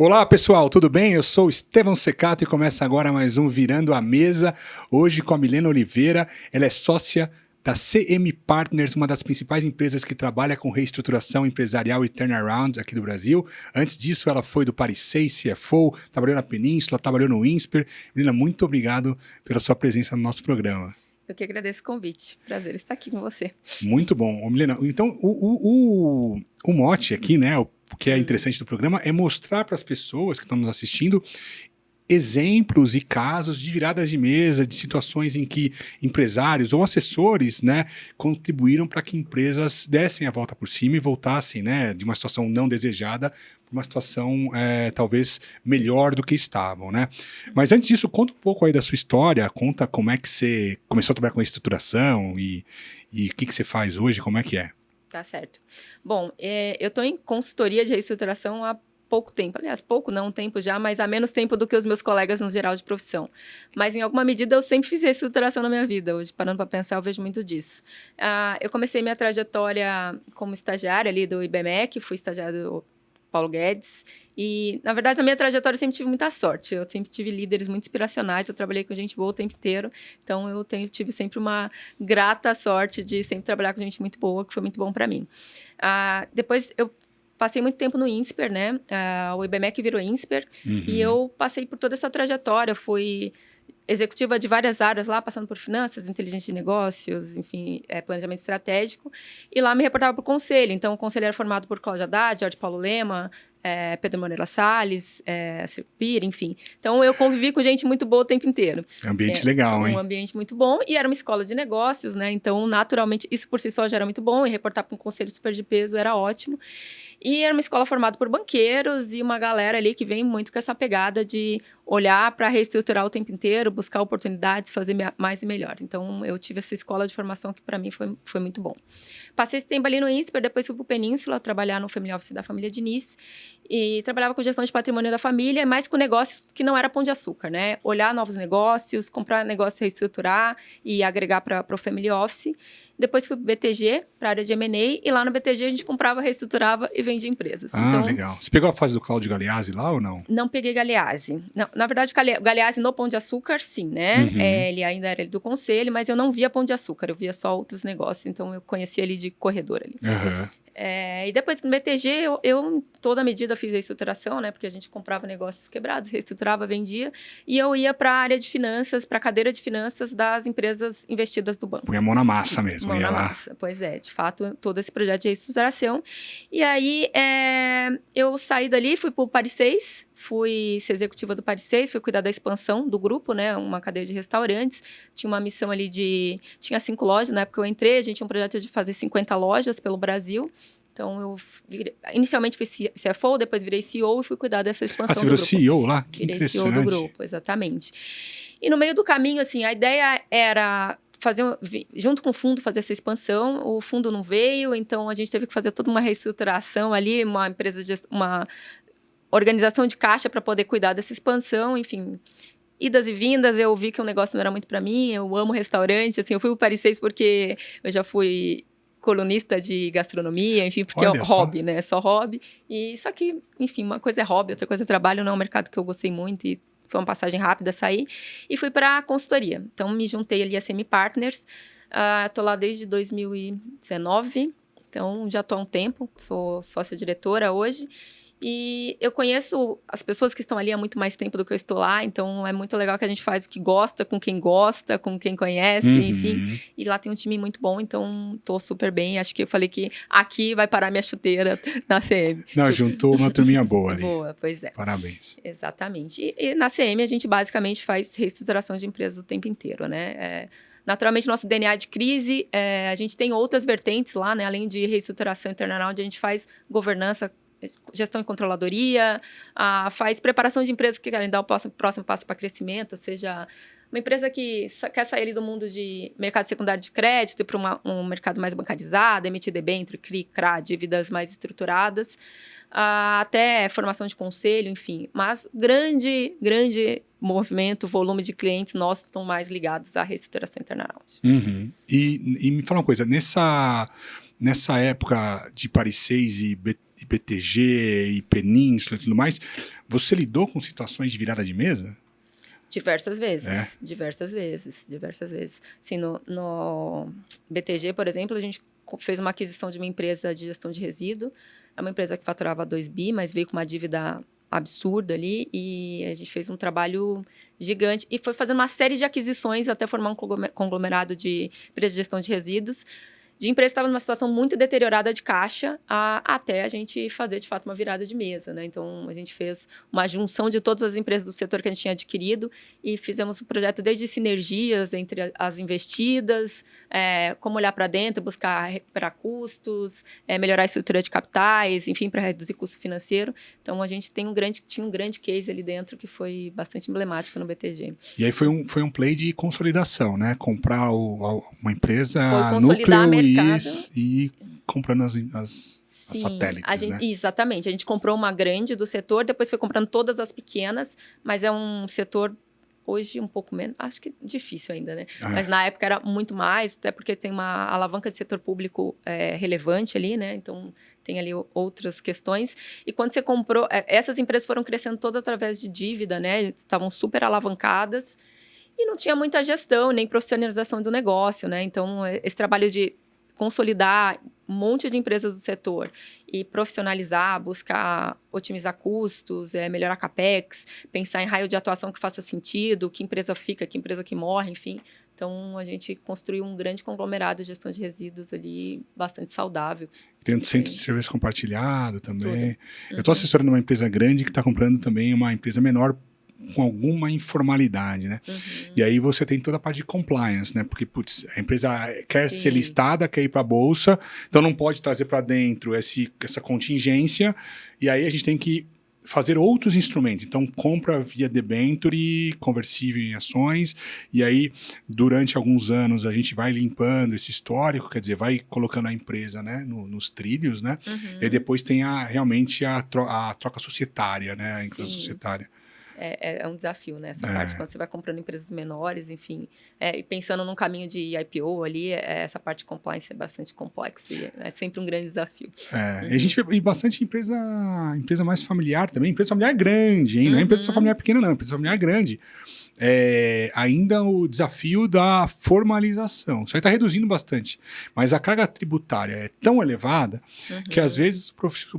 Olá pessoal, tudo bem? Eu sou o Estevão Secato e começa agora mais um Virando a Mesa, hoje com a Milena Oliveira. Ela é sócia da CM Partners, uma das principais empresas que trabalha com reestruturação empresarial e turnaround aqui do Brasil. Antes disso, ela foi do Paris 6, CFO, trabalhou na Península, trabalhou no Insper. Milena, muito obrigado pela sua presença no nosso programa. Eu que agradeço o convite. Prazer estar aqui com você. Muito bom. Milena, então o mote aqui, né, o que é interessante do programa é mostrar para as pessoas que estão nos assistindo exemplos e casos de viradas de mesa, de situações em que empresários ou assessores, né, contribuíram para que empresas dessem a volta por cima e voltassem, né, de uma situação não desejada para uma situação talvez melhor do que estavam, né? Mas antes disso, conta um pouco aí da sua história, conta como é que você começou a trabalhar com a estruturação e o que você faz hoje, como é que é? Tá certo. Bom, eu estou em consultoria de reestruturação há pouco tempo. Aliás, pouco não, um tempo já, mas há menos tempo do que os meus colegas no geral de profissão. Mas, em alguma medida, eu sempre fiz reestruturação na minha vida. Hoje, parando para pensar, eu vejo muito disso. Eu comecei minha trajetória como estagiária ali do IBMEC, fui estagiária do Paulo Guedes. E, na verdade, na minha trajetória eu sempre tive muita sorte. Eu sempre tive líderes muito inspiracionais, eu trabalhei com gente boa o tempo inteiro. Então, tive sempre uma grata sorte de sempre trabalhar com gente muito boa, que foi muito bom para mim. Depois, eu passei muito tempo no Insper, né? O IBMEC virou Insper. E eu passei por toda essa trajetória. Fui executiva de várias áreas lá, passando por finanças, inteligência de negócios, enfim, planejamento estratégico. E lá me reportava para o conselho. Então, o conselho era formado por Cláudia Haddad, Jorge Paulo Lema, Pedro Moreira Salles, Circupira, enfim. Então, eu convivi com gente muito boa o tempo inteiro. Ambiente legal, hein? Um ambiente muito bom. E era uma escola de negócios, né? Então, naturalmente, isso por si só já era muito bom. E reportar para um conselho super de peso era ótimo. E era uma escola formada por banqueiros e uma galera ali que vem muito com essa pegada de olhar para reestruturar o tempo inteiro, buscar oportunidades, fazer mais e melhor. Então, eu tive essa escola de formação que, para mim, foi muito bom. Passei esse tempo ali no Insper, depois fui para o Península, trabalhar no Family Office da família Diniz. E trabalhava com gestão de patrimônio da família, mas com negócios que não era pão de açúcar, né? Olhar novos negócios, comprar negócio, reestruturar e agregar para o Family Office. Depois fui para o BTG, para a área de M&A, e lá no BTG a gente comprava, reestruturava e vendia empresas. Então, legal. Você pegou a fase do Cláudio Galeazzi lá ou não? Não peguei Galeazzi. Não, na verdade, Galeazzi no Pão de Açúcar, sim, né? Ele ainda era do conselho, mas eu não via Pão de Açúcar, eu via só outros negócios, então eu conhecia ali de corredor ali. E depois no BTG, eu em toda medida fiz a reestruturação, né? Porque a gente comprava negócios quebrados, reestruturava, vendia. E eu ia para a área de finanças, para a cadeira de finanças das empresas investidas do banco. Põe a mão na massa mesmo. Mão na massa, pois é. De fato, todo esse projeto de reestruturação. E aí, eu saí dali, fui para o Paris 6, fui ser executiva do Paris 6, fui cuidar da expansão do grupo, né? Uma cadeia de restaurantes. Tinha uma missão ali tinha 5 lojas, na época que eu entrei, a gente tinha um projeto de fazer 50 lojas pelo Brasil. Então, inicialmente fui CFO, depois virei CEO e fui cuidar dessa expansão do grupo. Você virou CEO lá? Que virei CEO do grupo, exatamente. E no meio do caminho, assim, a ideia era junto com o fundo, fazer essa expansão. O fundo não veio, então a gente teve que fazer toda uma reestruturação ali, uma organização de caixa para poder cuidar dessa expansão, enfim. Idas e vindas, eu vi que o negócio não era muito para mim, eu amo restaurante, assim, eu fui para o Paris 6 porque eu já fui colunista de gastronomia, enfim, porque é hobby, né? Só hobby. E só que, enfim, uma coisa é hobby, outra coisa é trabalho, não é um mercado que eu gostei muito e foi uma passagem rápida sair. E fui para a consultoria. Então, me juntei ali a CM Partners. Tô lá desde 2019, então já tô há um tempo, sou sócia-diretora hoje. E eu conheço as pessoas que estão ali há muito mais tempo do que eu estou lá, então é muito legal que a gente faz o que gosta, com quem conhece, enfim. E lá tem um time muito bom, então tô super bem. Acho que eu falei que aqui vai parar minha chuteira na CM. Não, juntou uma turminha boa ali. Boa, pois é. Parabéns. Exatamente. E na CM a gente basicamente faz reestruturação de empresas o tempo inteiro, né? Naturalmente, nosso DNA de crise, a gente tem outras vertentes lá, né? Além de reestruturação e turnaround, a gente faz governança, gestão e controladoria, faz preparação de empresas que querem dar o próximo passo para crescimento, ou seja, uma empresa que quer sair ali do mundo de mercado secundário de crédito e para um mercado mais bancarizado, emitir debênture, CRI, CRA, dívidas mais estruturadas, até formação de conselho, enfim. Mas grande movimento, volume de clientes nossos estão mais ligados à reestruturação e turnaround. E me fala uma coisa, nessa época de Paris 6 e BTG e Península e tudo mais, você lidou com situações de virada de mesa? Diversas vezes, diversas vezes. Assim, no BTG, por exemplo, a gente fez uma aquisição de uma empresa de gestão de resíduo. É uma empresa que faturava 2 bi, mas veio com uma dívida absurda ali, e a gente fez um trabalho gigante e foi fazendo uma série de aquisições até formar um conglomerado de empresa de gestão de resíduos, de empresa que estava numa situação muito deteriorada de caixa, até a gente fazer, de fato, uma virada de mesa, né? Então, a gente fez uma junção de todas as empresas do setor que a gente tinha adquirido e fizemos um projeto desde sinergias entre as investidas, como olhar para dentro, buscar recuperar custos, melhorar a estrutura de capitais, enfim, para reduzir custo financeiro. Então, a gente tinha um grande case ali dentro que foi bastante emblemático no BTG. E aí foi um play de consolidação, né? Comprar uma empresa, foi consolidar núcleo e comprando as satélites, né? Exatamente. A gente comprou uma grande do setor, depois foi comprando todas as pequenas, mas é um setor hoje um pouco menos, acho que difícil ainda, né? Mas na época era muito mais, até porque tem uma alavanca de setor público relevante ali, né? Então tem ali outras questões. E quando você comprou, essas empresas foram crescendo todas através de dívida, né? Estavam super alavancadas e não tinha muita gestão, nem profissionalização do negócio, né? Então esse trabalho de consolidar um monte de empresas do setor e profissionalizar, buscar otimizar custos, melhorar capex, pensar em raio de atuação que faça sentido, que empresa fica, que empresa que morre, enfim. Então, a gente construiu um grande conglomerado de gestão de resíduos ali, bastante saudável. Tem um centro de serviço compartilhado também. Eu estou assessorando uma empresa grande que está comprando também uma empresa menor com alguma informalidade, né? E aí você tem toda a parte de compliance, né? Porque, putz, a empresa quer ser listada, quer ir para a bolsa, então não pode trazer para dentro essa contingência, e aí a gente tem que fazer outros instrumentos. Então, compra via debenture, conversível em ações, e aí, durante alguns anos, a gente vai limpando esse histórico, quer dizer, vai colocando a empresa, né, nos trilhos, né? E aí depois tem realmente a troca societária, né? A empresa societária. É um desafio, né? Essa parte, quando você vai comprando empresas menores, enfim. E pensando num caminho de IPO ali, essa parte de compliance é bastante complexa e é sempre um grande desafio. E a gente vê bastante empresa mais familiar também, empresa familiar grande, hein? Não é empresa familiar pequena, não, empresa familiar grande. Ainda o desafio da formalização. Isso aí está reduzindo bastante. Mas a carga tributária é tão elevada que, às vezes,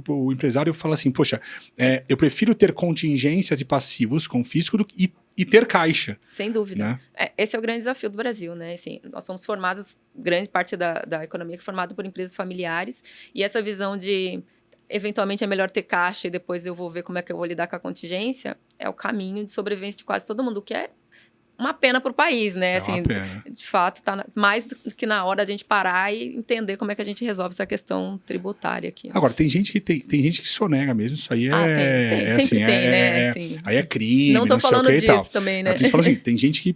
o empresário fala assim, poxa, eu prefiro ter contingências e passivos com fisco e ter caixa. Sem dúvida. Né? Esse é o grande desafio do Brasil, né? Assim, nós somos formados, grande parte da economia é formada por empresas familiares, e essa visão de eventualmente é melhor ter caixa e depois eu vou ver como é que eu vou lidar com a contingência, é o caminho de sobrevivência de quase todo mundo, o que é uma pena para o país, né? Assim, uma pena. De fato, está mais do que na hora da gente parar e entender como é que a gente resolve essa questão tributária aqui. Agora, tem gente que sonega mesmo, isso aí sempre tem, né? Assim, aí é crime, não tô falando disso tal. também, né? Assim, tem gente que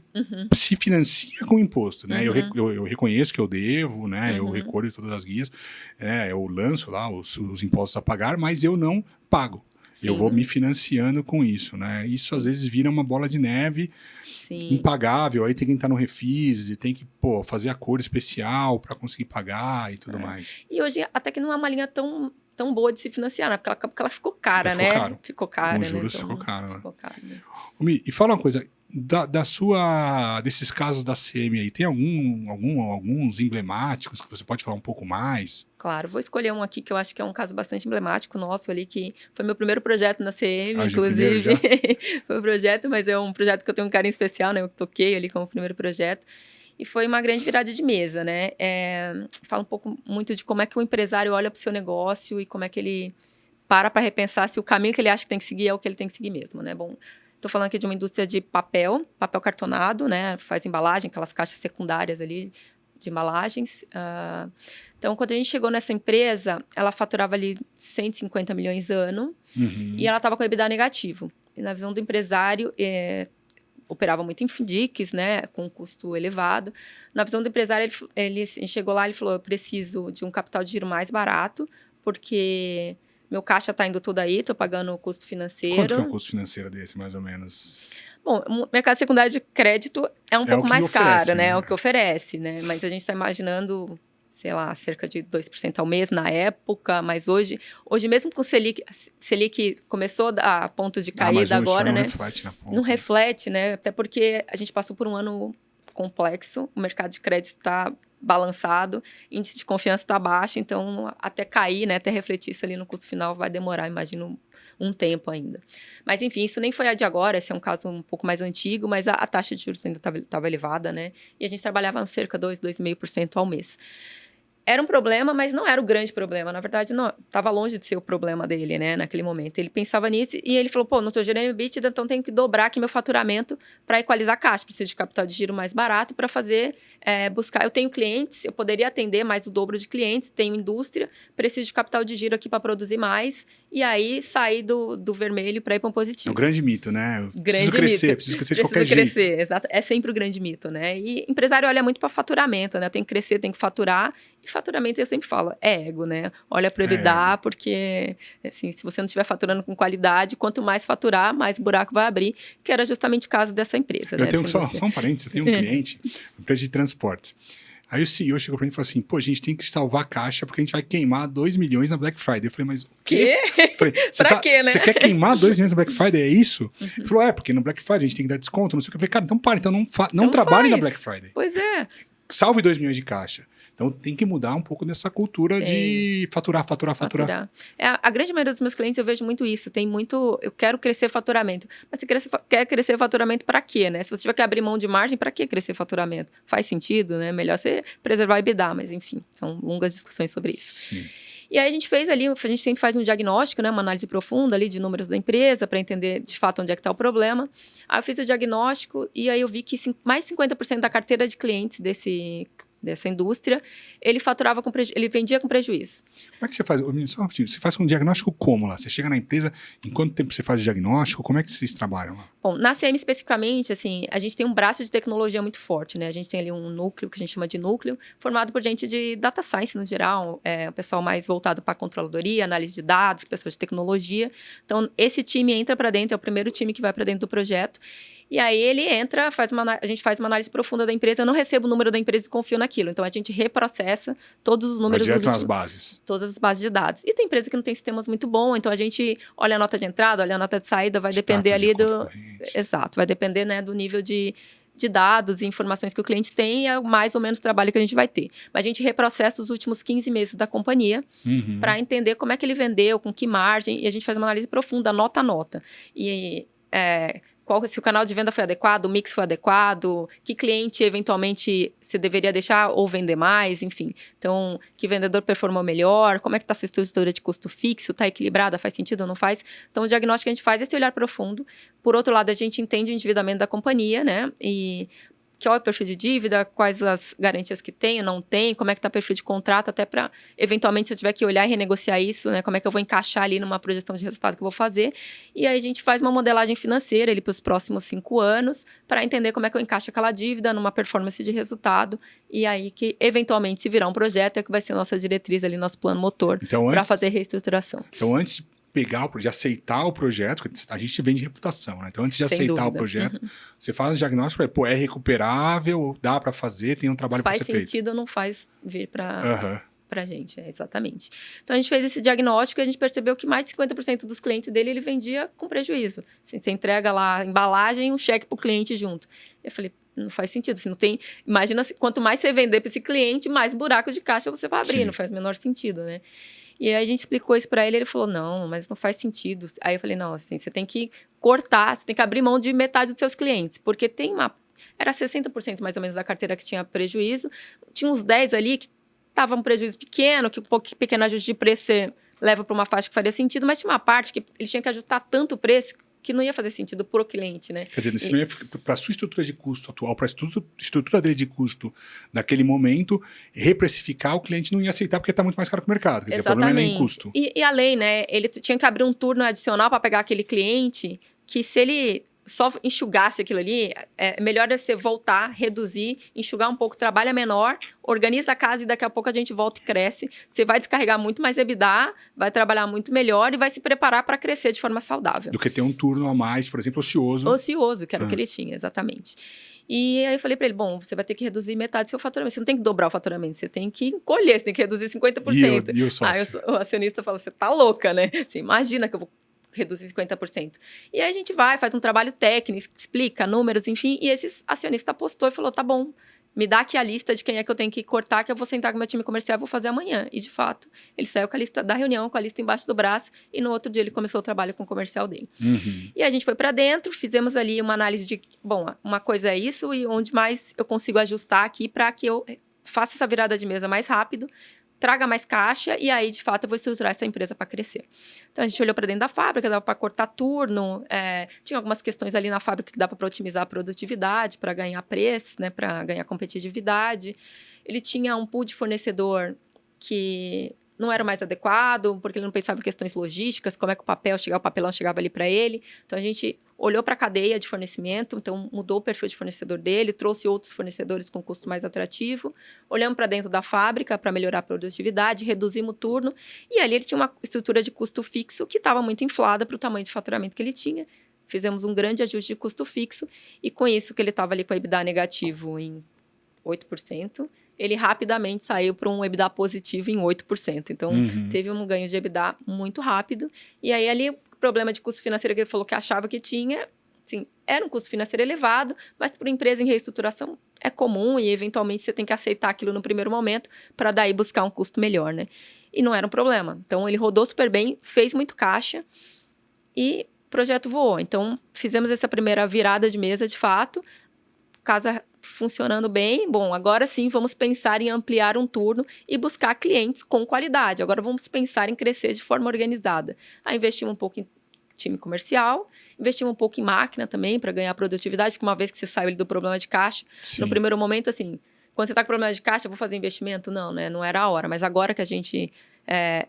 se financia com imposto, né? Eu reconheço que eu devo, né? Eu recolho todas as guias, eu lanço lá os impostos a pagar, mas eu não pago. Sim. Eu vou me financiando com isso, né? Isso às vezes vira uma bola de neve impagável, aí tem que entrar no Refis, tem que fazer acordo especial para conseguir pagar e tudo mais. E hoje até que não é uma linha tão boa de se financiar, né? Porque ela ficou cara, né? Ficou cara, com juros, né? ficou caro, né? Ficou caro mesmo. Mi, e fala uma coisa, desses casos da CM aí, tem alguns emblemáticos que você pode falar um pouco mais? Claro, vou escolher um aqui que eu acho que é um caso bastante emblemático nosso ali, que foi meu primeiro projeto na CM, inclusive. Foi um projeto, mas é um projeto que eu tenho um carinho especial, né? Eu toquei ali como primeiro projeto. E foi uma grande virada de mesa, né? Fala um pouco muito de como é que o empresário olha para o seu negócio e como é que ele para repensar se o caminho que ele acha que tem que seguir é o que ele tem que seguir mesmo, né? Bom, estou falando aqui de uma indústria de papel cartonado, né? Faz embalagem, aquelas caixas secundárias ali de embalagens. Então, quando a gente chegou nessa empresa, ela faturava ali 150 milhões ano e ela estava com EBITDA negativo. E na visão do empresário, operava muito em FDICs, né, com um custo elevado. Na visão do empresário, ele chegou lá e falou, eu preciso de um capital de giro mais barato, porque meu caixa está indo todo aí, estou pagando o custo financeiro. Quanto que é o custo financeiro desse, mais ou menos? Bom, o mercado secundário de crédito é um pouco mais caro, né? É o que oferece, né? Mas a gente está imaginando sei lá, cerca de 2% ao mês na época, mas hoje mesmo com o Selic começou a ponto de cair agora, né? Reflete na ponta. Não reflete, né? Até porque a gente passou por um ano complexo, o mercado de crédito está balançado, índice de confiança está baixo, então até cair, né, até refletir isso ali no custo final vai demorar, imagino, um tempo ainda. Mas enfim, isso nem foi a de agora, esse é um caso um pouco mais antigo, mas a taxa de juros ainda estava elevada, né, e a gente trabalhava cerca de 2,5% ao mês. Era um problema, mas não era o grande problema. Na verdade, não, estava longe de ser o problema dele, né, naquele momento. Ele pensava nisso e ele falou, pô, não estou gerando EBITDA, então tenho que dobrar aqui meu faturamento para equalizar a caixa. Preciso de capital de giro mais barato para fazer, buscar. Eu tenho clientes, eu poderia atender mais o dobro de clientes, tenho indústria, preciso de capital de giro aqui para produzir mais. E aí, sair do vermelho para ir para um positivo. É um grande mito, né? Eu preciso crescer de qualquer jeito. Exato. É sempre o grande mito, né? E empresário olha muito para faturamento, né? Tem que crescer, tem que faturar. E faturamento, eu sempre falo, é ego, né? Olha para EBITDA, porque assim, se você não estiver faturando com qualidade, quanto mais faturar, mais buraco vai abrir, que era justamente o caso dessa empresa. Eu tenho só um parênteses, eu tenho um cliente, empresa de transporte. Aí o CEO chegou pra mim e falou assim, pô, a gente tem que salvar a caixa porque a gente vai queimar 2 milhões na Black Friday. Eu falei, mas o quê? Falei, quê, né? Você quer queimar 2 milhões na Black Friday? É isso? Ele falou, porque no Black Friday a gente tem que dar desconto, não sei o que. Eu falei, cara, então para, então não trabalhe na Black Friday. Pois é. Salve 2 milhões de caixa. Então tem que mudar um pouco dessa cultura de faturar. A grande maioria dos meus clientes eu vejo muito isso. Tem muito, eu quero crescer faturamento. Mas você quer crescer faturamento para quê, né? Se você tiver que abrir mão de margem, para que crescer faturamento? Faz sentido, né? Melhor você preservar a EBITDA, mas enfim, são longas discussões sobre isso. Sim. E aí a gente fez ali, a gente sempre faz um diagnóstico, né, uma análise profunda ali de números da empresa para entender de fato onde é que está o problema. Aí eu fiz o diagnóstico e aí eu vi que mais 50% da carteira de clientes dessa indústria, ele faturava ele vendia com prejuízo. Como é que você faz? Só um rapidinho, você faz um diagnóstico como lá? Você chega na empresa, em quanto tempo você faz o diagnóstico? Como é que vocês trabalham lá? Bom, na CM especificamente, assim, a gente tem um braço de tecnologia muito forte, né? A gente tem ali um núcleo, que a gente chama de núcleo, formado por gente de data science no geral, o pessoal mais voltado para controladoria, análise de dados, pessoas de tecnologia. Então, esse time entra para dentro, é o primeiro time que vai para dentro do projeto. E aí ele entra, a gente faz uma análise profunda da empresa, eu não recebo o número da empresa e confio naquilo. Então a gente reprocessa todos os números dos nas bases. Todas as bases de dados. E tem empresa que não tem sistemas muito bons, então a gente olha a nota de entrada, olha a nota de saída, vai depender ali do... Exato, vai depender, né, do nível de dados e informações que o cliente tem, é mais ou menos o trabalho que a gente vai ter. Mas a gente reprocessa os últimos 15 meses da companhia para entender como é que ele vendeu, com que margem, e a gente faz uma análise profunda, nota a nota. E se o canal de venda foi adequado, o mix foi adequado, que cliente eventualmente você deveria deixar ou vender mais, enfim. Então, que vendedor performou melhor, como é que está a sua estrutura de custo fixo, está equilibrada, faz sentido ou não faz? Então, o diagnóstico que a gente faz é esse olhar profundo. Por outro lado, a gente entende o endividamento da companhia, né? E qual é o perfil de dívida, quais as garantias que tem ou não tem, como é que está o perfil de contrato, até para, eventualmente, se eu tiver que olhar e renegociar isso, né, como é que eu vou encaixar ali numa projeção de resultado que eu vou fazer. E aí a gente faz uma modelagem financeira para os próximos 5 anos, para entender como é que eu encaixo aquela dívida numa performance de resultado, e aí que, eventualmente, se virar um projeto, é que vai ser a nossa diretriz ali, nosso plano motor, para fazer reestruturação. Então, antes de aceitar o projeto, a gente vende reputação, né? Então, antes de aceitar o projeto, você faz o diagnóstico, é recuperável, dá para fazer, tem um trabalho para ser feito. Faz sentido ou não faz vir para a gente, exatamente. Então, a gente fez esse diagnóstico e a gente percebeu que mais de 50% dos clientes dele, ele vendia com prejuízo. Assim, você entrega lá a embalagem e um cheque para o cliente junto. Eu falei, não faz sentido. Assim, não tem... Imagina, quanto mais você vender para esse cliente, mais buracos de caixa você vai abrir. Sim. Não faz o menor sentido, né? E aí a gente explicou isso para ele falou, não, mas não faz sentido. Aí eu falei, não, assim, você tem que cortar, você tem que abrir mão de metade dos seus clientes, porque era 60% mais ou menos da carteira que tinha prejuízo, tinha uns 10 ali que tava um prejuízo pequeno, que um pequeno ajuste de preço você leva para uma faixa que faria sentido, mas tinha uma parte que ele tinha que ajustar tanto o preço que não ia fazer sentido pro cliente, né? Quer dizer, se não ia para a sua estrutura de custo atual, para a estrutura dele de custo naquele momento, reprecificar, o cliente não ia aceitar porque está muito mais caro que o mercado. Quer dizer, o problema não é nem custo. E além, né? Ele tinha que abrir um turno adicional para pegar aquele cliente que se ele só enxugasse aquilo ali, é melhor você voltar, reduzir, enxugar um pouco, trabalha menor, organiza a casa e daqui a pouco a gente volta e cresce. Você vai descarregar muito mais EBITDA, vai trabalhar muito melhor e vai se preparar para crescer de forma saudável. Do que ter um turno a mais, por exemplo, ocioso. Ocioso, que era o que ele tinha, exatamente. E aí eu falei para ele, bom, você vai ter que reduzir metade do seu faturamento. Você não tem que dobrar o faturamento, você tem que encolher, você tem que reduzir 50%. E o sócio? Aí o acionista falou, você tá louca, né? Assim, imagina que eu vou reduzir 50%. E aí a gente vai, faz um trabalho técnico, explica números, enfim, e esse acionista apostou e falou, tá bom, me dá aqui a lista de quem é que eu tenho que cortar, que eu vou sentar com o meu time comercial e vou fazer amanhã. E, de fato, ele saiu com a lista da reunião, com a lista embaixo do braço, e no outro dia ele começou o trabalho com o comercial dele. E a gente foi para dentro, fizemos ali uma análise de, bom, uma coisa é isso, e onde mais eu consigo ajustar aqui para que eu faça essa virada de mesa mais rápido, traga mais caixa e aí, de fato, eu vou estruturar essa empresa para crescer. Então, a gente olhou para dentro da fábrica, dava para cortar turno, tinha algumas questões ali na fábrica que dava para otimizar a produtividade, para ganhar preço, né, para ganhar competitividade. Ele tinha um pool de fornecedor que não era o mais adequado, porque ele não pensava em questões logísticas, como é que o papelão chegava ali para ele. Então, a gente olhou para a cadeia de fornecimento, então mudou o perfil de fornecedor dele, trouxe outros fornecedores com custo mais atrativo, olhamos para dentro da fábrica para melhorar a produtividade, reduzimos o turno, e ali ele tinha uma estrutura de custo fixo que estava muito inflada para o tamanho de faturamento que ele tinha. Fizemos um grande ajuste de custo fixo, e com isso que ele estava ali com o EBITDA negativo em 8%, ele rapidamente saiu para um EBITDA positivo em 8%. Então, teve um ganho de EBITDA muito rápido. E aí, ali, o problema de custo financeiro que ele falou que achava que tinha, assim, era um custo financeiro elevado, mas para uma empresa em reestruturação é comum e, eventualmente, você tem que aceitar aquilo no primeiro momento para daí buscar um custo melhor, né? E não era um problema. Então, ele rodou super bem, fez muito caixa e o projeto voou. Então, fizemos essa primeira virada de mesa, de fato, casa funcionando bem, bom, agora sim vamos pensar em ampliar um turno e buscar clientes com qualidade. Agora vamos pensar em crescer de forma organizada. Aí investimos um pouco em time comercial, investimos um pouco em máquina também para ganhar produtividade, porque uma vez que você saiu do problema de caixa, no primeiro momento, assim, quando você está com problema de caixa, vou fazer investimento? Não, né? Não era a hora. Mas agora que a gente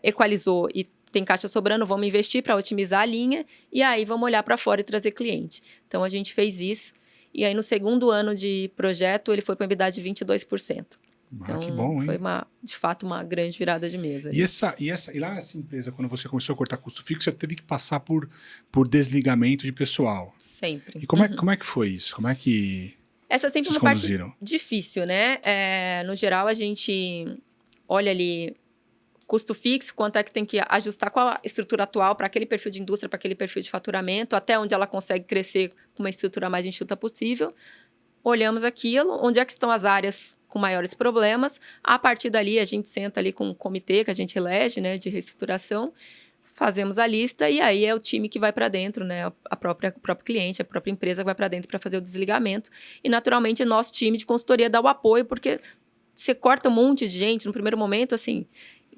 equalizou e tem caixa sobrando, vamos investir para otimizar a linha e aí vamos olhar para fora e trazer cliente. Então, a gente fez isso. E aí, no segundo ano de projeto, ele foi para uma EBITDA de 22%. Então, que bom, hein? Foi, de fato, uma grande virada de mesa. E lá nessa empresa, quando você começou a cortar custo fixo, você teve que passar por desligamento de pessoal. Sempre. E como é que foi isso? Como é que essa é sempre vocês uma parte conduziram? difícil, né? No geral, a gente olha ali custo fixo, quanto é que tem que ajustar, qual a estrutura atual para aquele perfil de indústria, para aquele perfil de faturamento, até onde ela consegue crescer com uma estrutura mais enxuta possível. Olhamos aquilo, onde é que estão as áreas com maiores problemas. A partir dali, a gente senta ali com um comitê que a gente elege, né, de reestruturação, fazemos a lista e aí é o time que vai para dentro, né, o próprio cliente, a própria empresa que vai para dentro para fazer o desligamento. E, naturalmente, nosso time de consultoria dá o apoio, porque você corta um monte de gente no primeiro momento, assim,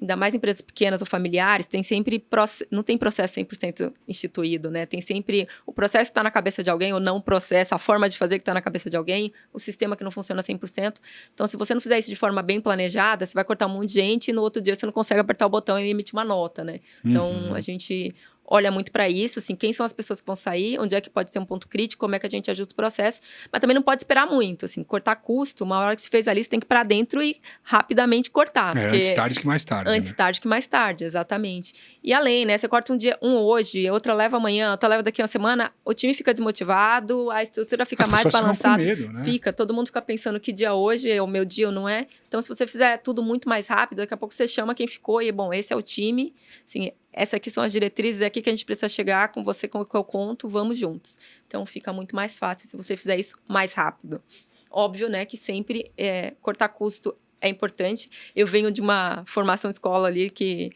ainda mais empresas pequenas ou familiares, tem sempre não tem processo 100% instituído, né? Tem sempre o processo que está na cabeça de alguém ou não o processo, a forma de fazer que está na cabeça de alguém, o sistema que não funciona 100%. Então, se você não fizer isso de forma bem planejada, você vai cortar um monte de gente e no outro dia você não consegue apertar o botão e emitir uma nota, né? Então, a gente olha muito para isso, assim, quem são as pessoas que vão sair, onde é que pode ter um ponto crítico, como é que a gente ajusta o processo, mas também não pode esperar muito, assim, cortar custo, uma hora que se fez ali, você tem que ir para dentro e rapidamente cortar. Antes tarde que mais tarde. Antes tarde que mais tarde, exatamente. E além, né, você corta um dia, hoje, outra leva amanhã, outra leva daqui a uma semana, o time fica desmotivado, a estrutura fica mais balançada. Ficam com medo, né? Fica, todo mundo fica pensando que dia hoje é o meu dia ou não é. Então, se você fizer tudo muito mais rápido, daqui a pouco você chama quem ficou e, bom, esse é o time, assim, essas aqui são as diretrizes, é aqui que a gente precisa chegar, com você, com o que eu conto, vamos juntos. Então, fica muito mais fácil se você fizer isso mais rápido. Óbvio, né, que sempre cortar custo é importante. Eu venho de uma formação escola ali que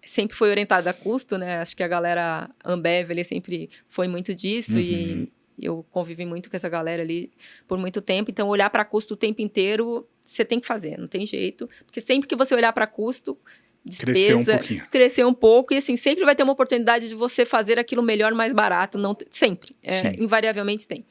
sempre foi orientada a custo, né? Acho que a galera Ambev ali sempre foi muito disso e eu convivi muito com essa galera ali por muito tempo. Então, olhar para custo o tempo inteiro, você tem que fazer, não tem jeito. Porque sempre que você olhar para custo, despesa, crescer um pouco. E assim, sempre vai ter uma oportunidade de você fazer aquilo melhor, mais barato. Não, sempre. Invariavelmente tem.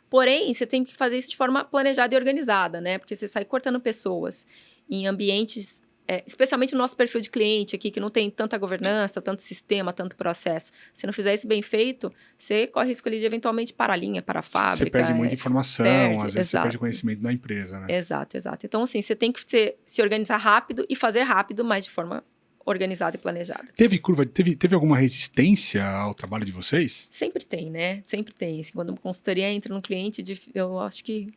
Porém, você tem que fazer isso de forma planejada e organizada, né? Porque você sai cortando pessoas em ambientes especialmente o nosso perfil de cliente aqui, que não tem tanta governança, tanto sistema, tanto processo. Se não fizer isso bem feito, você corre risco ali de eventualmente parar a linha, para a fábrica. Você perde muita informação, às vezes você perde conhecimento da empresa, né? Exato. Então, assim, você tem que se organizar rápido e fazer rápido, mas de forma organizada e planejada. Teve alguma resistência ao trabalho de vocês? Sempre tem, né? Sempre tem. Assim, quando uma consultoria entra no cliente, eu acho que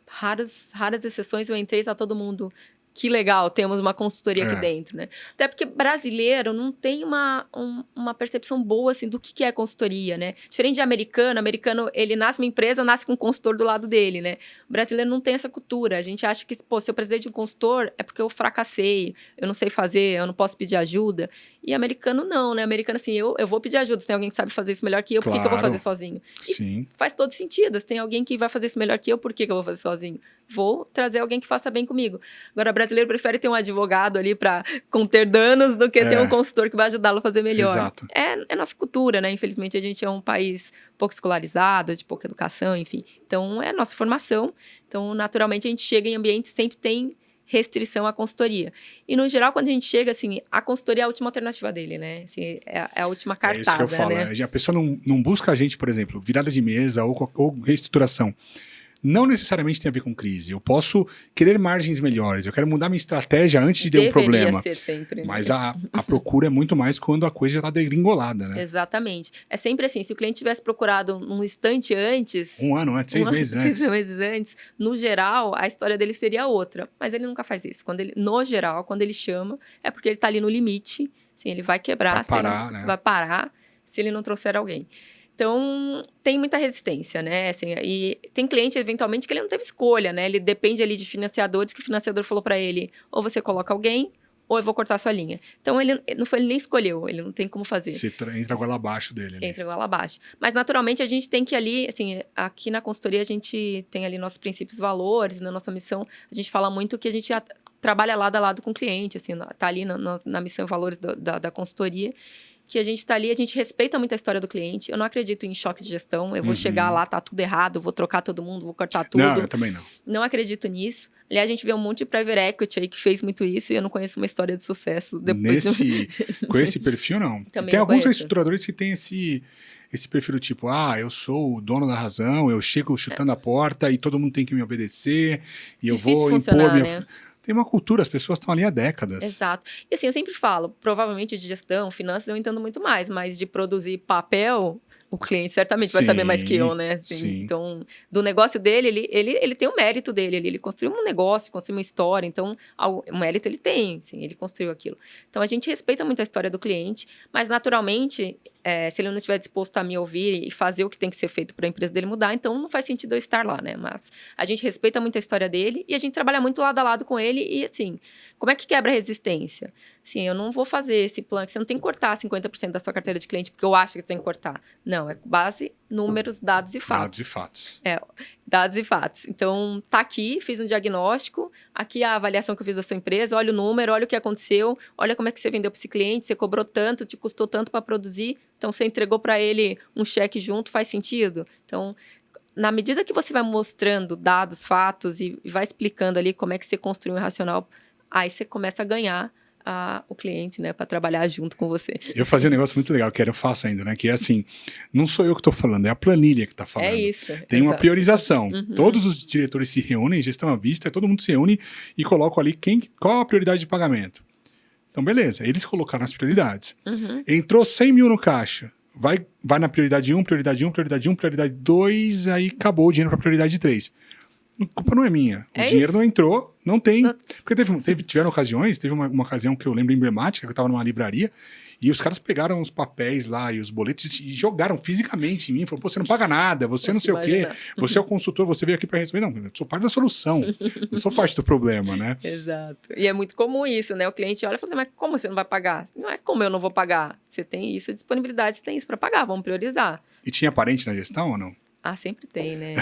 raras exceções eu entrei e tá todo mundo... Que legal, temos uma consultoria aqui dentro, né? Até porque brasileiro não tem uma percepção boa, assim, do que é consultoria, né? Diferente de americano, ele nasce uma empresa, nasce com um consultor do lado dele, né? O brasileiro não tem essa cultura. A gente acha que, se eu precisei de um consultor, é porque eu fracassei, eu não sei fazer, eu não posso pedir ajuda. E americano não, né? Americano, assim, eu vou pedir ajuda. Se tem alguém que sabe fazer isso melhor que eu, por que eu vou fazer sozinho? Sim. E faz todo sentido. Se tem alguém que vai fazer isso melhor que eu, por que eu vou fazer sozinho? Vou trazer alguém que faça bem comigo. Agora, o brasileiro prefere ter um advogado ali para conter danos do que ter um consultor que vai ajudá-lo a fazer melhor. Exato. É nossa cultura, né? Infelizmente, a gente é um país pouco escolarizado, de pouca educação, enfim. Então, é nossa formação. Então, naturalmente, a gente chega em ambientes que sempre tem restrição à consultoria. E, no geral, quando a gente chega, assim, a consultoria é a última alternativa dele, né? Assim, é a última cartada, isso que eu falo, né? A pessoa não busca a gente, por exemplo, virada de mesa ou reestruturação. Não necessariamente tem a ver com crise. Eu posso querer margens melhores, eu quero mudar minha estratégia antes de ter um problema. Deveria ser sempre, né? Mas a procura é muito mais quando a coisa já está degringolada, né? Exatamente. É sempre assim, se o cliente tivesse procurado um instante antes... Um ano antes, 6 meses antes. 6 meses antes, no geral, a história dele seria outra. Mas ele nunca faz isso. No geral, quando ele chama, é porque ele está ali no limite. Assim, ele vai quebrar, vai parar se ele não trouxer alguém. Então, tem muita resistência, né? Assim, e tem cliente, eventualmente, que ele não teve escolha, né? Ele depende ali de financiadores, que o financiador falou para ele, ou você coloca alguém, ou eu vou cortar a sua linha. Então, ele nem escolheu, ele não tem como fazer. Você entra goela abaixo dele. Né? Entra goela abaixo. Mas, naturalmente, a gente tem que ali, assim, aqui na consultoria, a gente tem ali nossos princípios e valores, na nossa missão, a gente fala muito que a gente trabalha lado a lado com o cliente, assim, tá ali na missão e valores da consultoria, que a gente está ali, a gente respeita muito a história do cliente. Eu não acredito em choque de gestão. Eu vou chegar lá, tá tudo errado, vou trocar todo mundo, vou cortar tudo. Não, eu também não. Não acredito nisso. Aliás, a gente vê um monte de private equity aí que fez muito isso e eu não conheço uma história de sucesso. Com esse perfil, não. Também tem não alguns conheço. reestruturadores que têm esse perfil do tipo, eu sou o dono da razão, eu chego chutando a porta e todo mundo tem que me obedecer e eu vou impor minha... Né? Tem uma cultura, as pessoas estão ali há décadas. Exato. E assim, eu sempre falo, provavelmente de gestão, finanças, eu entendo muito mais, mas de produzir papel, o cliente certamente vai saber mais que eu, né? Assim, então, do negócio dele, ele tem o mérito dele, ele construiu um negócio, construiu uma história, então, o mérito ele tem, assim, ele construiu aquilo. Então, a gente respeita muito a história do cliente, mas, naturalmente, se ele não estiver disposto a me ouvir e fazer o que tem que ser feito para a empresa dele mudar, então não faz sentido eu estar lá, né? Mas a gente respeita muito a história dele e a gente trabalha muito lado a lado com ele e, assim, como é que quebra a resistência? Assim, eu não vou fazer esse plano, você não tem que cortar 50% da sua carteira de cliente porque eu acho que tem que cortar. Não, é com base números, dados e fatos. Dados e fatos. Dados e fatos. Então, tá aqui, fiz um diagnóstico, aqui a avaliação que eu fiz da sua empresa, olha o número, olha o que aconteceu, olha como é que você vendeu para esse cliente, você cobrou tanto, te custou tanto para produzir, então você entregou para ele um cheque junto, faz sentido? Então, na medida que você vai mostrando dados, fatos e vai explicando ali como é que você construiu um racional, aí você começa a ganhar o cliente, né, para trabalhar junto com você. Eu fazia um negócio muito legal, que eu faço ainda, né, que é assim, não sou eu que estou falando, é a planilha que está falando. É isso. Tem uma priorização. Todos os diretores se reúnem, gestão à vista, todo mundo se reúne e colocam ali qual a prioridade de pagamento. Então, beleza, eles colocaram as prioridades. Entrou 100 mil no caixa, vai na prioridade 1, prioridade 1, prioridade 1, prioridade 2, aí acabou o dinheiro para prioridade 3. A culpa não é minha. O dinheiro não entrou, não tem. Porque tiveram ocasiões, teve uma ocasião que eu lembro emblemática, que eu estava numa livraria, e os caras pegaram os papéis lá e os boletos e jogaram fisicamente em mim. Falaram, você não paga nada, você não sei o quê, você é o consultor, você veio aqui para resolver. Não, eu sou parte da solução, eu sou parte do problema, né? Exato. E é muito comum isso, né? O cliente olha e fala assim, mas como você não vai pagar? Não é como eu não vou pagar. Você tem isso, disponibilidade, você tem isso para pagar, vamos priorizar. E tinha parente na gestão ou não? Sempre tem, né?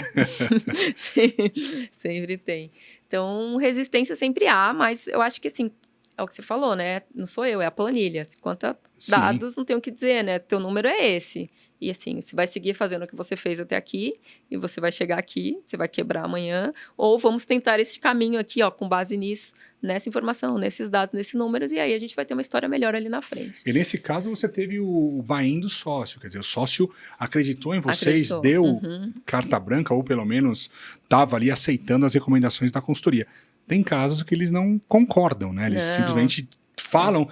Sempre tem. Então, resistência sempre há, mas eu acho que, assim, é o que você falou, né? Não sou eu, é a planilha. Quanto a dados, não tenho o que dizer, né? Teu número é esse. E assim, você vai seguir fazendo o que você fez até aqui, e você vai chegar aqui, você vai quebrar amanhã, ou vamos tentar esse caminho aqui, ó, com base nisso, nessa informação, nesses dados, nesses números, e aí a gente vai ter uma história melhor ali na frente. E nesse caso você teve o buy-in do sócio, quer dizer, o sócio acreditou em vocês, Acreditou. deu carta branca, ou pelo menos estava ali aceitando as recomendações da consultoria. Tem casos que eles não concordam, né? Eles simplesmente falam,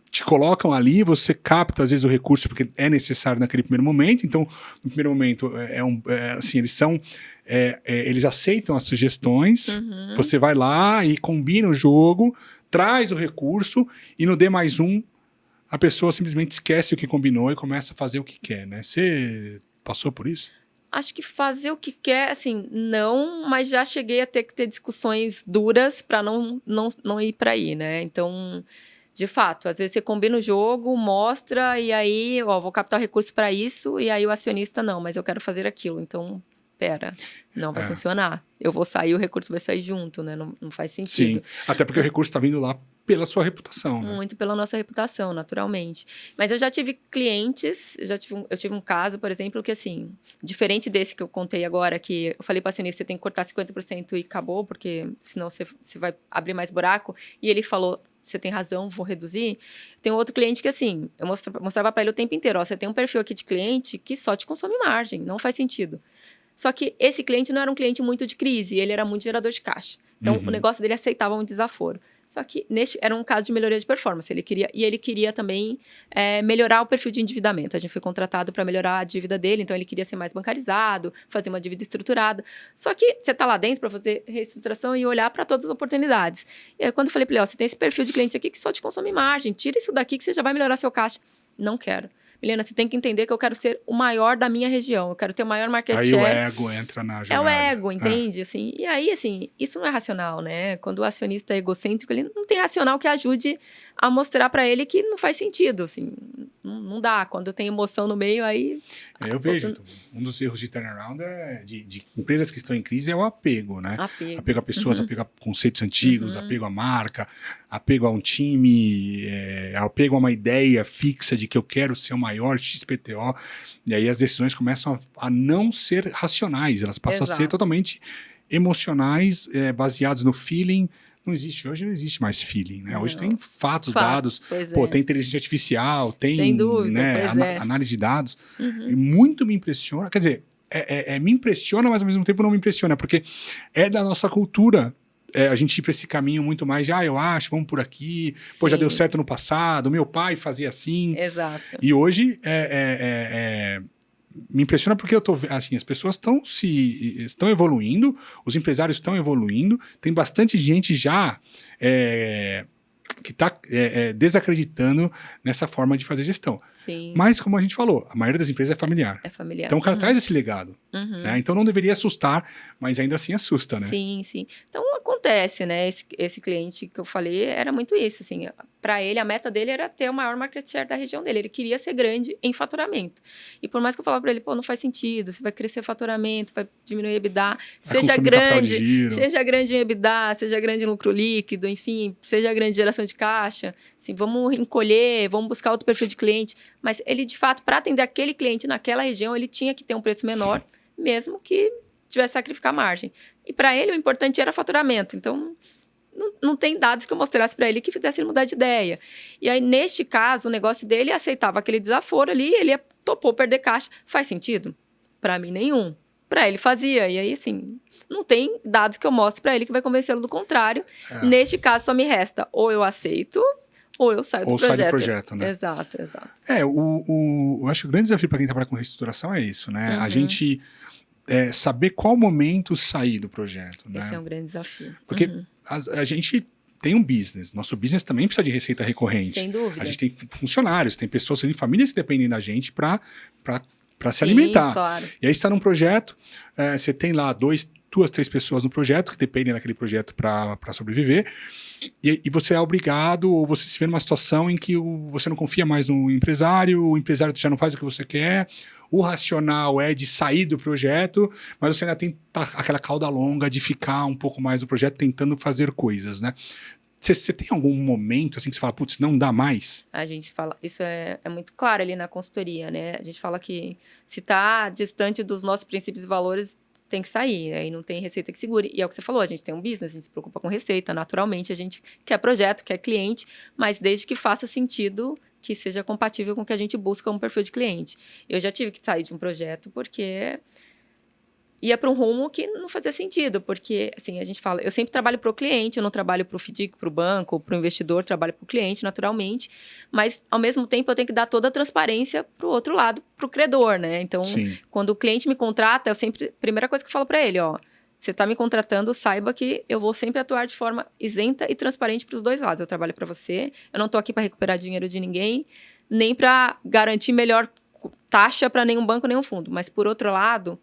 te colocam ali, você capta às vezes o recurso porque é necessário naquele primeiro momento. Então, no primeiro momento, assim, eles aceitam as sugestões, você vai lá e combina o jogo, traz o recurso e no D+1 a pessoa simplesmente esquece o que combinou e começa a fazer o que quer, né? Você passou por isso? Acho que fazer o que quer, assim, não, mas já cheguei a ter que ter discussões duras para não ir para aí, né? Então, de fato, às vezes você combina o jogo, mostra, e aí, ó, vou captar recurso para isso, e aí o acionista, não, mas eu quero fazer aquilo. Então, pera, não vai funcionar. Eu vou sair, o recurso vai sair junto, né? Não faz sentido. Sim, até porque o recurso está vindo lá pela sua reputação, né? Muito pela nossa reputação, naturalmente. Mas eu já tive clientes, eu tive um caso, por exemplo, que assim, diferente desse que eu contei agora, que eu falei para o acionista, você tem que cortar 50% e acabou, porque senão você vai abrir mais buraco. E ele falou, você tem razão, vou reduzir. Tem outro cliente que assim, eu mostrava para ele o tempo inteiro, ó, você tem um perfil aqui de cliente que só te consome margem, não faz sentido. Só que esse cliente não era um cliente muito de crise, ele era muito gerador de caixa. Então, o negócio dele aceitava um desaforo. Só que era um caso de melhoria de performance. Ele queria também melhorar o perfil de endividamento. A gente foi contratado para melhorar a dívida dele, então ele queria ser mais bancarizado, fazer uma dívida estruturada. Só que você está lá dentro para fazer reestruturação e olhar para todas as oportunidades. E aí, quando eu falei para ele, ó, você tem esse perfil de cliente aqui que só te consome margem, tira isso daqui que você já vai melhorar seu caixa. Não quero. Milena, você tem que entender que eu quero ser o maior da minha região. Eu quero ter o maior market share. Aí o ego entra na jogada. É o ego, entende? Assim, e aí, assim, isso não é racional, né? Quando o acionista é egocêntrico, ele não tem racional que ajude a mostrar para ele que não faz sentido, assim. Não dá. Quando tem emoção no meio, aí... Eu vejo. Um dos erros de turnaround de empresas que estão em crise é o apego, né? Apego a pessoas, apego a conceitos antigos, apego à marca, apego a um time, apego a uma ideia fixa de que eu quero ser o maior XPTO. E aí as decisões começam a não ser racionais, elas passam a ser totalmente emocionais, baseadas no feeling. Hoje não existe mais feeling, né? Hoje tem fatos, dados, tem inteligência artificial, tem sem dúvida, análise de dados. E muito me impressiona, quer dizer, me impressiona, mas ao mesmo tempo não me impressiona, porque é da nossa cultura a gente ir para esse caminho muito mais de, eu acho, vamos por aqui, pô, já deu certo no passado, meu pai fazia assim. Exato. E hoje me impressiona porque eu tô assim, as pessoas estão evoluindo, os empresários estão evoluindo, tem bastante gente já que está desacreditando nessa forma de fazer gestão. Sim. Mas, como a gente falou, a maioria das empresas é familiar. É familiar. Então, o cara traz esse legado. Né? Então, não deveria assustar, mas ainda assim assusta, né? Sim, sim. Então, acontece, né? Esse cliente que eu falei era muito isso, assim. Para ele, a meta dele era ter o maior market share da região dele. Ele queria ser grande em faturamento. E por mais que eu falava para ele, pô, não faz sentido, você vai crescer faturamento, vai diminuir EBITDA, seja grande em EBITDA, seja grande em lucro líquido, enfim, seja grande em geração de caixa, assim, vamos encolher, vamos buscar outro perfil de cliente. Mas ele, de fato, para atender aquele cliente naquela região, ele tinha que ter um preço menor, mesmo que tivesse que sacrificar margem. E para ele, o importante era faturamento. Então, não tem dados que eu mostrasse para ele que fizesse ele mudar de ideia. E aí, neste caso, o negócio dele aceitava aquele desaforo ali, ele topou perder caixa. Faz sentido? Para mim, nenhum. Para ele, fazia. E aí, assim, não tem dados que eu mostre para ele que vai convencê-lo do contrário. Neste caso, só me resta ou eu aceito ou eu saio do projeto. Ou sai do projeto, né? Exato. Eu acho que o grande desafio para quem trabalha com reestruturação é isso, né? A gente saber qual momento sair do projeto, né? Esse é um grande desafio. Porque a gente tem um business. Nosso business também precisa de receita recorrente. Sem dúvida. A gente tem funcionários, tem pessoas, tem famílias que dependem da gente para se alimentar. Claro. E aí você está num projeto, você tem lá duas, três pessoas no projeto que dependem daquele projeto para sobreviver. E você é obrigado, ou você se vê numa situação em que você não confia mais no empresário, o empresário já não faz o que você quer, o racional é de sair do projeto, mas você ainda tem aquela cauda longa de ficar um pouco mais no projeto tentando fazer coisas, né? Você tem algum momento assim que você fala, putz, não dá mais? A gente fala, isso é muito claro ali na consultoria, né? A gente fala que se está distante dos nossos princípios e valores, tem que sair, aí não tem receita que segure. E é o que você falou, a gente tem um business, a gente se preocupa com receita, naturalmente a gente quer projeto, quer cliente, mas desde que faça sentido, que seja compatível com o que a gente busca um perfil de cliente. Eu já tive que sair de um projeto porque ia para um rumo que não fazia sentido, porque, assim, a gente fala, eu sempre trabalho para o cliente, eu não trabalho para o FDIC, para o banco, para o investidor, trabalho para o cliente, naturalmente, mas, ao mesmo tempo, eu tenho que dar toda a transparência para o outro lado, para o credor, né? Então, Sim. quando o cliente me contrata, eu sempre, primeira coisa que eu falo para ele, ó, você está me contratando, saiba que eu vou sempre atuar de forma isenta e transparente para os dois lados. Eu trabalho para você, eu não estou aqui para recuperar dinheiro de ninguém, nem para garantir melhor taxa para nenhum banco, nenhum fundo, mas, por outro lado,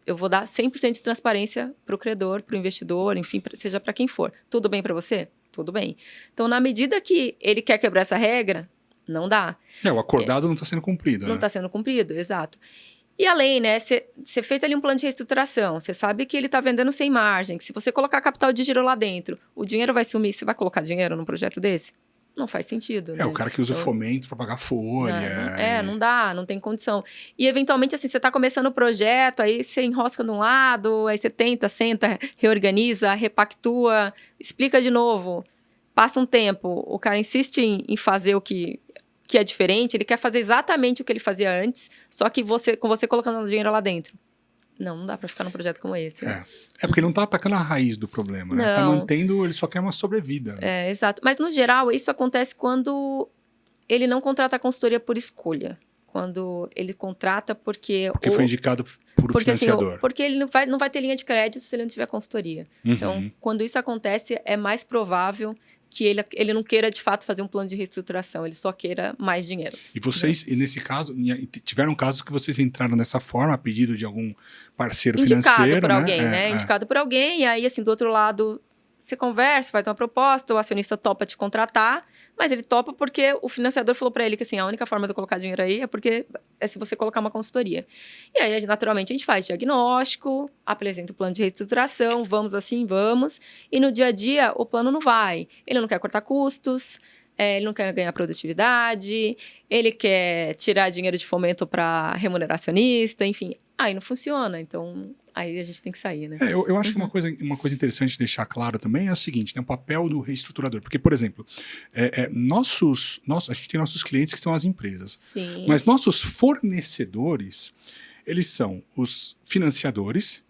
eu vou dar 100% de transparência para o credor, para o investidor, enfim, seja para quem for. Tudo bem para você? Tudo bem. Então, na medida que ele quer quebrar essa regra, não dá. O acordado não está sendo cumprido. Não está sendo cumprido, exato. E além, né, você fez ali um plano de reestruturação, você sabe que ele está vendendo sem margem, que se você colocar capital de giro lá dentro, o dinheiro vai sumir, você vai colocar dinheiro num projeto desse? Não faz sentido, né? O cara que usa o fomento para pagar folha. Não dá, não tem condição. E, eventualmente, assim, você está começando o projeto, aí você enrosca de um lado, aí você tenta, senta, reorganiza, repactua, explica de novo. Passa um tempo, o cara insiste em fazer o que é diferente, ele quer fazer exatamente o que ele fazia antes, só que com você colocando dinheiro lá dentro. Não dá para ficar num projeto como esse. Porque não tá atacando a raiz do problema, né? Tá mantendo, ele só quer uma sobrevida. Exato. Mas, no geral, isso acontece quando ele não contrata a consultoria por escolha. Quando ele contrata porque foi indicado por financiador. Assim, porque ele não vai ter linha de crédito se ele não tiver consultoria. Uhum. Então, quando isso acontece, é mais provável que ele não queira, de fato, fazer um plano de reestruturação. Ele só queira mais dinheiro. E vocês, nesse caso, tiveram casos que vocês entraram dessa forma, a pedido de algum parceiro financeiro, Indicado por alguém, né? Indicado por alguém. E aí, assim, do outro lado, você conversa, faz uma proposta, o acionista topa te contratar, mas ele topa porque o financiador falou para ele que, assim, a única forma de eu colocar dinheiro aí é se você colocar uma consultoria. E aí, naturalmente, a gente faz diagnóstico, apresenta o plano de reestruturação, vamos assim, vamos. E no dia a dia, o plano não vai. Ele não quer cortar custos, ele não quer ganhar produtividade, ele quer tirar dinheiro de fomento para remunerar acionista, enfim. Aí não funciona, então aí a gente tem que sair, né? Eu acho que uma coisa interessante de deixar claro também é o seguinte, né? O papel do reestruturador. Porque, por exemplo, a gente tem nossos clientes que são as empresas. Sim. Mas nossos fornecedores, eles são os financiadores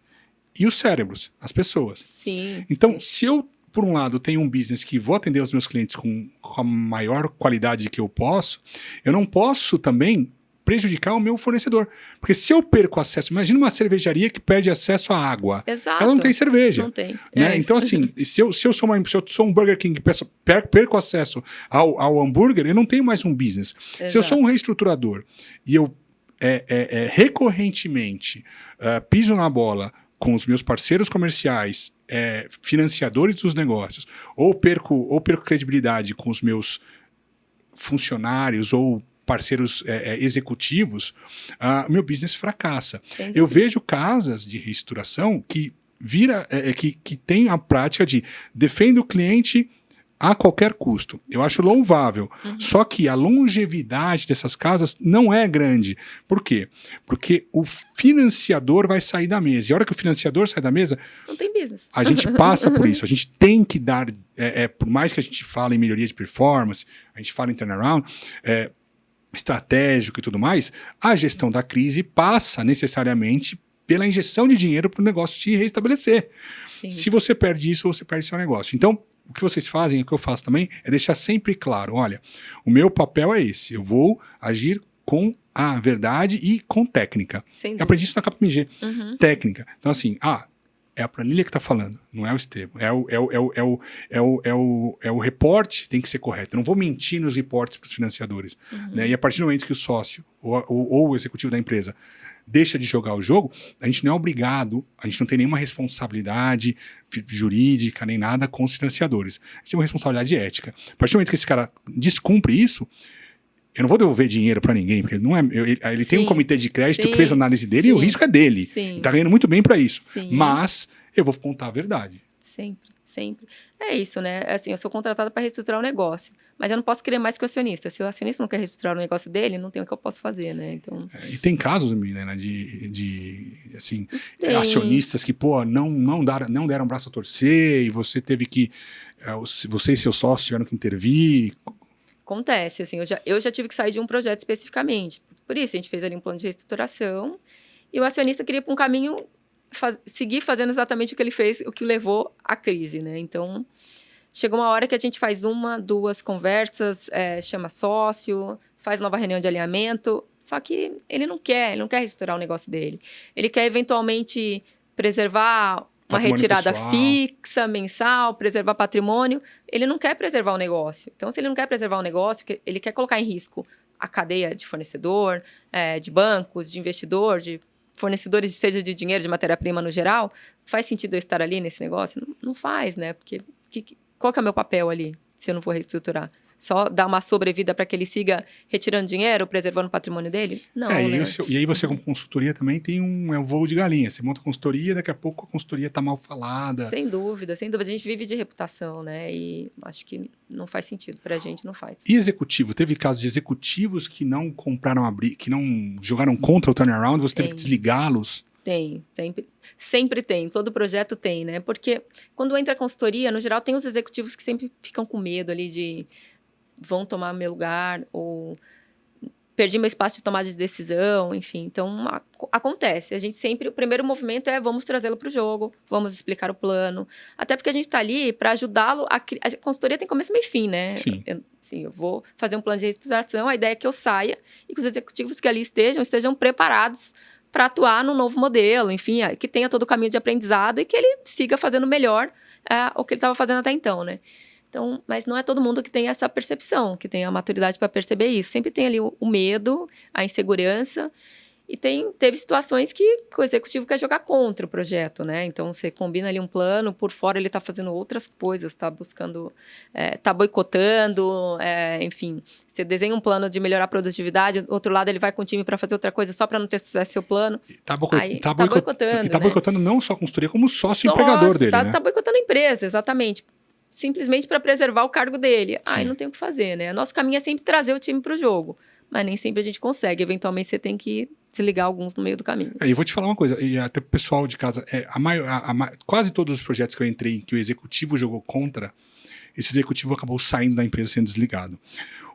e os cérebros, as pessoas. Sim. Então, se eu, por um lado, tenho um business que vou atender os meus clientes com a maior qualidade que eu posso, eu não posso também prejudicar o meu fornecedor. Porque se eu perco acesso... Imagina uma cervejaria que perde acesso à água. Exato. Ela não tem cerveja. Não tem. Né? Então, assim, se eu sou um Burger King e perco acesso ao hambúrguer, eu não tenho mais um business. Exato. Se eu sou um reestruturador e eu recorrentemente piso na bola com os meus parceiros comerciais, financiadores dos negócios, ou perco credibilidade com os meus funcionários ou parceiros executivos, meu business fracassa. Sim. Eu vejo casas de reestruturação que que tem a prática de defende o cliente a qualquer custo. Eu acho louvável. Uhum. Só que a longevidade dessas casas não é grande. Por quê? Porque o financiador vai sair da mesa. E a hora que o financiador sai da mesa, não tem business. A gente passa por isso. A gente tem que dar, por mais que a gente fale em melhoria de performance, a gente fala em turnaround, estratégico e tudo mais, a gestão da crise passa necessariamente pela injeção de dinheiro para o negócio se restabelecer. Sim. Se você perde isso, você perde seu negócio. Então, o que vocês fazem, o que eu faço também, é deixar sempre claro, olha, o meu papel é esse, eu vou agir com a verdade e com técnica. Eu aprendi isso na KPMG, técnica. Então, assim, é a planilha que está falando, não é o Estevam. É o reporte tem que ser correto. Eu não vou mentir nos reportes para os financiadores. Né? E a partir do momento que o sócio ou o executivo da empresa deixa de jogar o jogo, a gente não é obrigado, a gente não tem nenhuma responsabilidade jurídica nem nada com os financiadores. A gente tem uma responsabilidade ética. A partir do momento que esse cara descumpre isso, eu não vou devolver dinheiro para ninguém, porque não é, ele tem um comitê de crédito que fez a análise dele e o risco é dele. Ele está ganhando muito bem para isso. Mas eu vou contar a verdade. Sempre. sempre. É isso, né? Assim, eu sou contratada para reestruturar o negócio, mas eu não posso querer mais que o acionista. Se o acionista não quer reestruturar o negócio dele, não tem o que eu posso fazer, né? Então... E tem casos, Milena, de assim, Tem. acionistas que, pô, não deram braço a torcer e você teve que... Você e seu sócio tiveram que intervir. Acontece, assim, eu já tive que sair de um projeto especificamente. Por isso, a gente fez ali um plano de reestruturação e o acionista queria ir para um caminho, seguir fazendo exatamente o que ele fez, o que levou à crise, né? Então, chegou uma hora que a gente faz 1, 2 conversas, chama sócio, faz nova reunião de alinhamento, só que ele não quer reestruturar o negócio dele. Ele quer, eventualmente, preservar uma retirada pessoal. fixa, mensal, preservar patrimônio. Ele não quer preservar o negócio. Então, se ele não quer preservar o negócio, ele quer colocar em risco a cadeia de fornecedor, de bancos, de investidor, de fornecedores, seja de dinheiro, de matéria-prima no geral, faz sentido eu estar ali nesse negócio? Não faz, né? Porque qual que é o meu papel ali, se eu não for reestruturar? Só dar uma sobrevida para que ele siga retirando dinheiro, preservando o patrimônio dele? Não, né? E aí você, como consultoria, também tem um voo de galinha. Você monta a consultoria, daqui a pouco a consultoria está mal falada. Sem dúvida, sem dúvida. A gente vive de reputação, né? E acho que não faz sentido. Pra gente, não faz. E executivo? Teve casos de executivos que não compraram que não jogaram contra o turnaround, você teve que desligá-los? Tem, sempre tem. Todo projeto tem, né? Porque quando entra a consultoria, no geral, tem os executivos que sempre ficam com medo ali de vão tomar meu lugar ou perdi meu espaço de tomada de decisão, enfim. Então, acontece. A gente sempre, o primeiro movimento é vamos trazê-lo para o jogo, vamos explicar o plano. Até porque a gente está ali para ajudá-lo a consultoria tem começo, meio e fim, né? Sim. Eu vou fazer um plano de reestruturação, a ideia é que eu saia e que os executivos que ali estejam preparados para atuar num novo modelo, enfim, que tenha todo o caminho de aprendizado e que ele siga fazendo melhor o que ele estava fazendo até então, né? Então, mas não é todo mundo que tem essa percepção, que tem a maturidade para perceber isso. Sempre tem ali o medo, a insegurança. E teve situações que o executivo quer jogar contra o projeto, né? Então, você combina ali um plano, por fora ele está fazendo outras coisas, está buscando, está boicotando, enfim. Você desenha um plano de melhorar a produtividade, do outro lado ele vai com o time para fazer outra coisa só para não ter sucesso seu plano. Está boicotando. Está boicotando não só a consultoria, como sócio empregador dele, né? Está boicotando a empresa, exatamente. Simplesmente para preservar o cargo dele. Aí não tem o que fazer, né? Nosso caminho é sempre trazer o time para o jogo. Mas nem sempre a gente consegue. Eventualmente, você tem que desligar alguns no meio do caminho. E eu vou te falar uma coisa, e até pro pessoal de casa, quase todos os projetos que eu entrei, que o executivo jogou contra, esse executivo acabou saindo da empresa sendo desligado.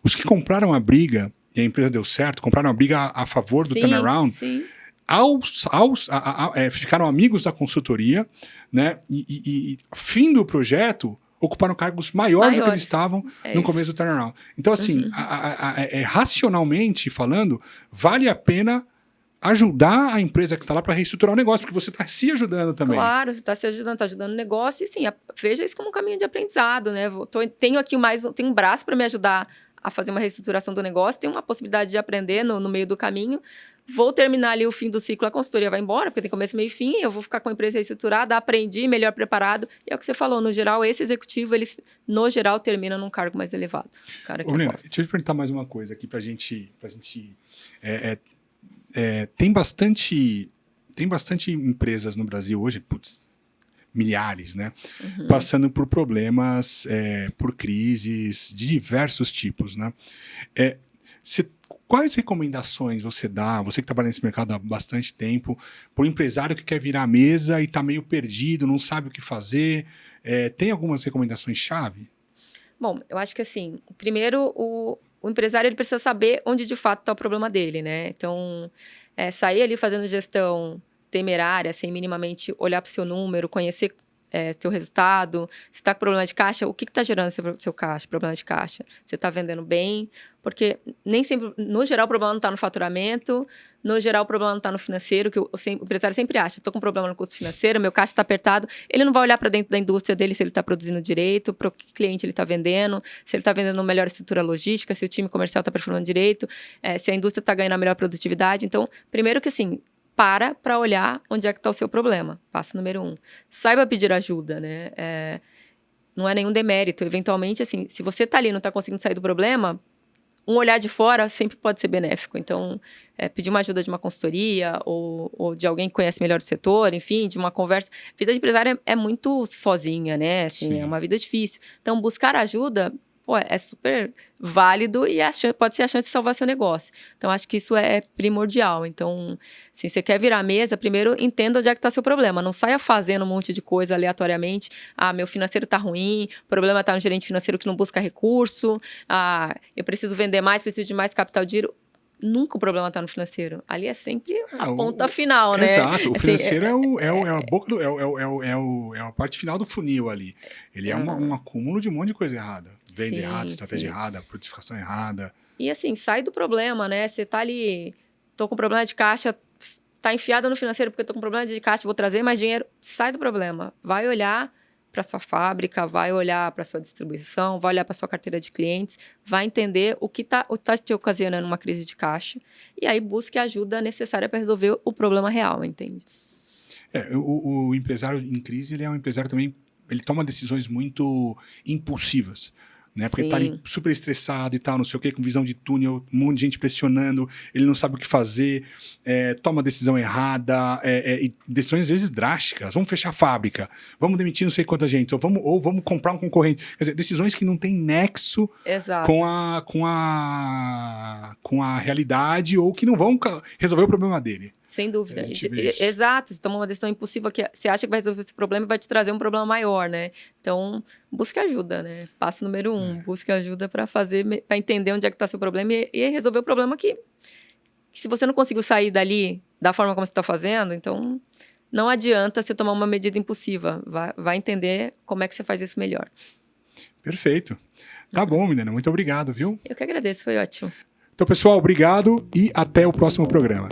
Os que compraram a briga, e a empresa deu certo, compraram a briga a favor do turnaround, ficaram amigos da consultoria, né? E fim do projeto, ocuparam cargos maiores do que eles estavam no começo do turnaround. Então, assim, racionalmente falando, vale a pena ajudar a empresa que está lá para reestruturar o negócio, porque você está se ajudando também. Claro, você está se ajudando, está ajudando o negócio, e sim, veja isso como um caminho de aprendizado, né? Tenho aqui tenho um braço para me ajudar a fazer uma reestruturação do negócio, tenho uma possibilidade de aprender no meio do caminho. Vou terminar ali o fim do ciclo, a consultoria vai embora, porque tem começo, meio e fim, eu vou ficar com a empresa reestruturada, aprendi, melhor preparado. E é o que você falou, no geral, esse executivo, ele, no geral, termina num cargo mais elevado. Menina, deixa eu te perguntar mais uma coisa aqui pra gente tem bastante empresas no Brasil hoje, milhares, né? Passando por problemas, por crises de diversos tipos, né? Quais recomendações você dá, você que trabalha nesse mercado há bastante tempo, para o empresário que quer virar a mesa e está meio perdido, não sabe o que fazer? Tem algumas recomendações-chave? Bom, eu acho que assim, primeiro o empresário ele precisa saber onde de fato está o problema dele, né? Então, sair ali fazendo gestão temerária, sem minimamente olhar para o seu número, conhecer teu resultado, se está com problema de caixa, o que está gerando seu caixa, problema de caixa? Você está vendendo bem? Porque nem sempre, no geral, o problema não está no faturamento, no geral, o problema não está no financeiro, que o empresário sempre acha, estou com problema no custo financeiro, meu caixa está apertado, ele não vai olhar para dentro da indústria dele se ele está produzindo direito, para o que cliente ele está vendendo, se ele está vendendo uma melhor estrutura logística, se o time comercial está performando direito, se a indústria está ganhando a melhor produtividade. Então, primeiro que assim, para olhar onde é que está o seu problema. Passo número 1. Saiba pedir ajuda, né? Não é nenhum demérito. Eventualmente, assim, se você está ali e não está conseguindo sair do problema, um olhar de fora sempre pode ser benéfico. Então, pedir uma ajuda de uma consultoria ou de alguém que conhece melhor o setor, enfim, de uma conversa. Vida de empresário é muito sozinha, né? Assim, é uma vida difícil. Então, buscar ajuda, pô, é super válido e pode ser a chance de salvar seu negócio. Então, acho que isso é primordial. Então, se você quer virar a mesa, primeiro entenda onde é que está seu problema. Não saia fazendo um monte de coisa aleatoriamente. Meu financeiro está ruim, o problema está no gerente financeiro que não busca recurso, eu preciso vender mais, preciso de mais capital de giro. Nunca o problema está no financeiro. Ali é sempre a ponta final, né? Exato. O financeiro é a boca do, é a parte final do funil ali. Ele é um acúmulo de um monte de coisa errada. Venda errada, estratégia errada, precificação errada. E assim, sai do problema, né? Você tá ali, tô com problema de caixa, tá enfiada no financeiro porque tô com problema de caixa, vou trazer mais dinheiro. Sai do problema. Vai olhar para sua fábrica, vai olhar para sua distribuição, vai olhar para sua carteira de clientes, vai entender o que tá te ocasionando uma crise de caixa e aí busque a ajuda necessária para resolver o problema real, entende? O empresário em crise, ele é um empresário também, ele toma decisões muito impulsivas. Né? Porque tá ali super estressado e tal, não sei o que, com visão de túnel, um monte de gente pressionando, ele não sabe o que fazer, toma decisão errada, e decisões às vezes drásticas. Vamos fechar a fábrica, vamos demitir não sei quanta gente, ou vamos comprar um concorrente. Quer dizer, decisões que não têm nexo com a realidade ou que não vão resolver o problema dele. Sem dúvida. Exato. Você toma uma decisão impulsiva que você acha que vai resolver esse problema e vai te trazer um problema maior, né? Então, busque ajuda, né? Passo número 1. Busque ajuda para entender onde é que está seu problema e resolver o problema que se você não conseguiu sair dali da forma como você está fazendo, então não adianta você tomar uma medida impulsiva. Vai entender como é que você faz isso melhor. Perfeito. Tá bom, menina. Muito obrigado, viu? Eu que agradeço. Foi ótimo. Então, pessoal, obrigado e até o próximo programa.